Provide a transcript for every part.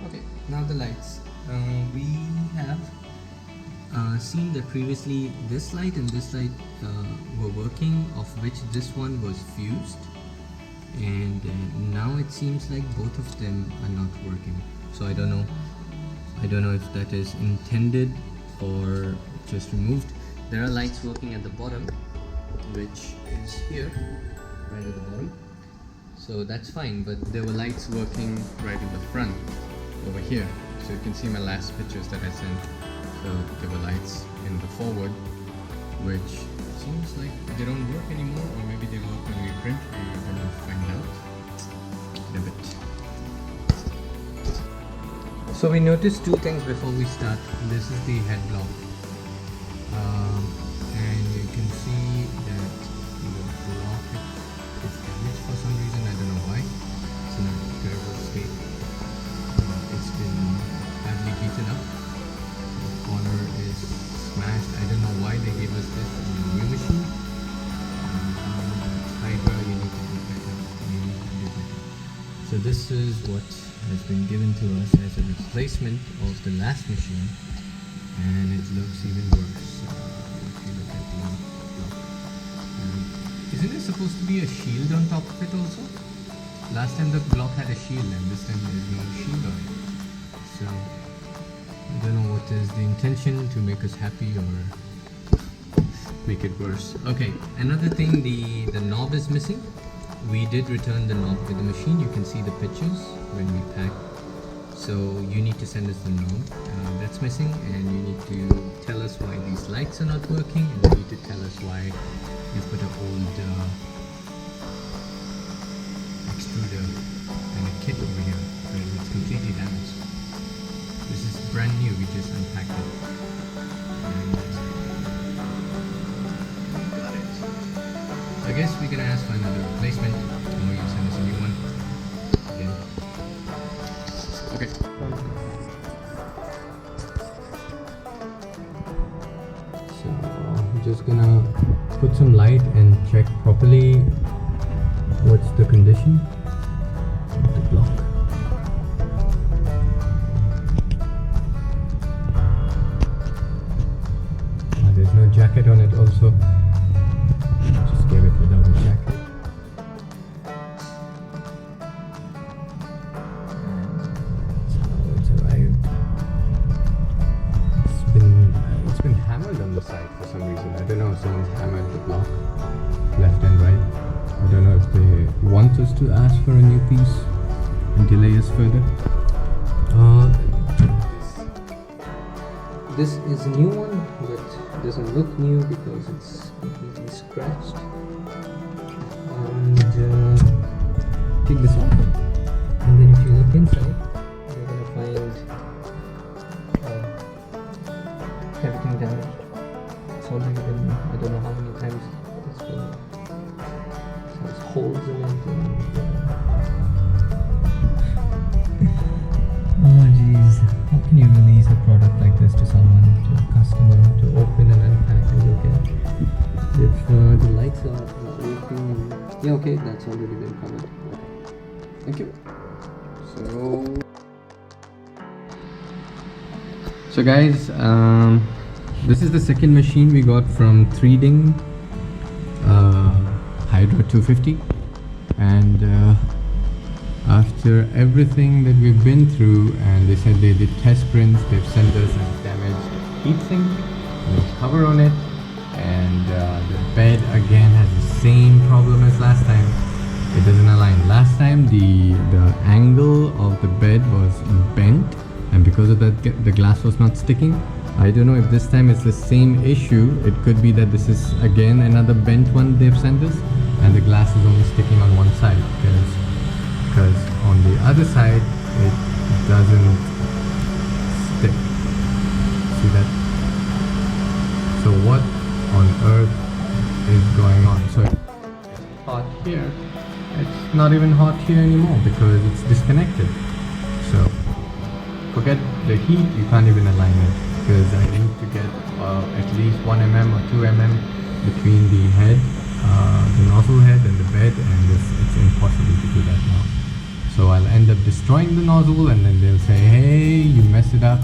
Okay, now the lights. We have seen that previously this light and this light were working, of which this one was fused, and now it seems like both of them are not working. So I don't know if that is intended or just removed. There are lights working at the bottom, which is here, right at the bottom. So that's fine, but there were lights working right in the front, over here. So you can see my last pictures that I sent. So there were lights in the forward, which seems like they don't work anymore, or maybe they work when we print. We're gonna find out in a bit. So we noticed two things before we start. This is the head block, and you can see that the block is damaged for some reason. I don't know why. It's in a terrible state. It's been heavily beaten up. The corner is smashed. I don't know why they gave us this in a new machine. Hydra, you need to do better. You need to do better. So this is what has been given to us as a replacement of the last machine, and it looks even worse. If you look at the block, isn't it supposed to be a shield on top of it also? Last time the block had a shield, and this time there is no shield on it. So I don't know what is the intention, to make us happy or make it worse. Okay, another thing, the knob is missing. We did return the knob with the machine. You can see the pictures when we packed. So you need to send us the knob that's missing, and you need to tell us why these lights are not working, and you need to tell us why you put an old extruder and a kit over here, and it's completely damaged. This is brand new, we just unpacked it. And got it. I guess we're gonna ask for another replacement, or you send us a new one again. Okay. So I'm just gonna put some light and check properly what's the condition of the block. There's no jacket on it also. Just gave it without a jacket. It's been hammered on the side for some reason. I don't know if someone's hammered the block left and right. I don't know if they want us to ask for a new piece and delay us further. This is a new one, but it doesn't look new because it's completely scratched. And take this off, and then if you look inside, you're gonna find everything damaged. It's already been, I don't know how many times it's been. It has holes in it. Oh jeez, how can you release a product like this to someone, to a customer, to open and unpack and look at? If the lights are not working, yeah, okay, that's already been covered. Okay. Thank you. So guys, this is the second machine we got from 3Ding, Hydra 250, and after everything that we've been through, and they said they did test prints, they've sent us a damaged heatsink with cover on it, and the bed again has the same problem as last time. It doesn't align. Last time the angle of the bed was bent, and because of that the glass was not sticking. I don't know if this time it's the same issue. It could be that this is again another bent one they've sent us, and the glass is only sticking on one side, because on the other side it doesn't stick. See that? So what on earth is going on? So it's hot here. It's not even hot here anymore because it's disconnected. So forget the heat, you can't even align it, because I need to get at least 1 mm or 2 mm between the head, the nozzle head and the bed, and it's impossible to do that now. So I'll end up destroying the nozzle, and then they'll say, hey, you messed it up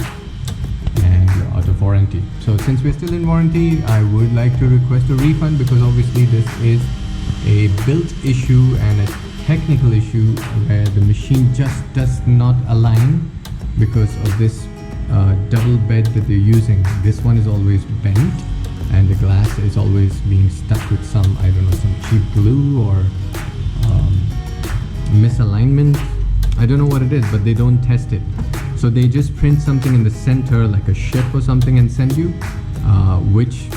and you're out of warranty. So since we're still in warranty, I would like to request a refund, because obviously this is a built issue and a technical issue where the machine just does not align because of this double bed that they're using. This one is always bent and the glass is always being stuck with some, I don't know, some cheap glue or misalignment. I don't know what it is, but they don't test it. So they just print something in the center like a ship or something and send you, which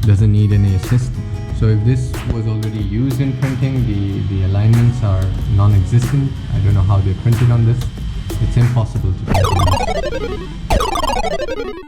doesn't need any assist. So if this was already used in printing, the alignments are non-existent. I don't know how they printed on this. It's impossible to print.